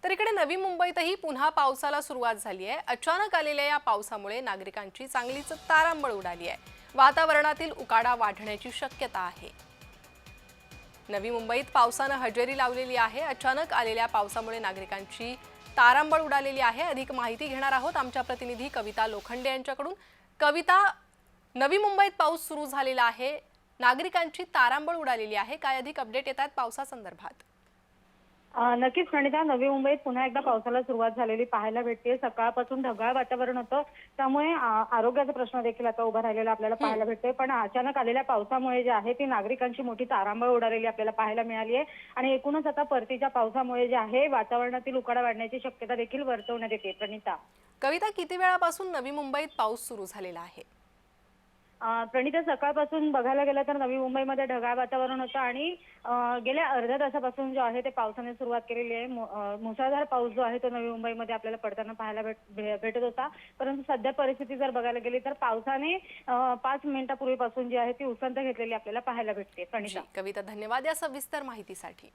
तर इकडे नवी मुंबईतही पुन्हा पावसाला सुरुवात झाली आहे। अचानक आलेल्या या पावसामुळे नागरिकांची चांगलीच तारांबळ उडाली आहे। वातावरणातील उकाडा वाढण्याची शक्यता आहे। नवी मुंबईत पावसाने हजेरी लावलेली आहे। अचानक आलेल्या पावसामुळे नागरिकांची तारांबळ उडालेली आहे। अधिक माहिती घेणार आहोत आमच्या प्रतिनिधी कविता लोखंडे यांच्याकडून। कविता, नवी मुंबईत पाऊस सुरू झालेला आहे, नागरिकांची तारांबळ उडालेली आहे, काय अधिक अपडेट येतात पावसासंदर्भात? नक्कीच प्रणिता, नवी मुंबईत पुन्हा एकदा पावसाला सुरुवात झालेली पाहायला भेटते। सकाळपासून ढगाळ वातावरण होतं, त्यामुळे आरोग्याचा प्रश्न देखील आता उभा राहिलेला आपल्याला पाहायला भेटतोय। पण अचानक आलेल्या पावसामुळे जे आहे ती नागरिकांची मोठी तारांबळ उडालेली आपल्याला पाहायला मिळाली आहे। आणि एकूणच आता परतीच्या पावसामुळे जे आहे वातावरणातील उकाडा वाढण्याची शक्यता देखील वर्तवण्यात येते। प्रणिता, कविता, किती वेळापासून नवी मुंबईत पाऊस सुरू झालेला आहे? प्रणिता, सकाळपासून बघायला गेलं तर नवी मुंबईमध्ये ढगाळ वातावरण होतं आणि गेल्या अर्ध्या तासापासून जो आहे ते पावसाने सुरुवात केलेली आहे। मुसळधार पाऊस जो आहे तो नवी मुंबईमध्ये आपल्याला पडताना पाहायला भेटत होता। परंतु सध्या परिस्थिती जर बघायला गेली तर पावसाने 5 मिनिटापूर्वीपासून जी आहे ती उसंत घेतलेली आपल्याला पाहायला भेटते। प्रणिता, कविता, धन्यवाद या सविस्तर माहितीसाठी।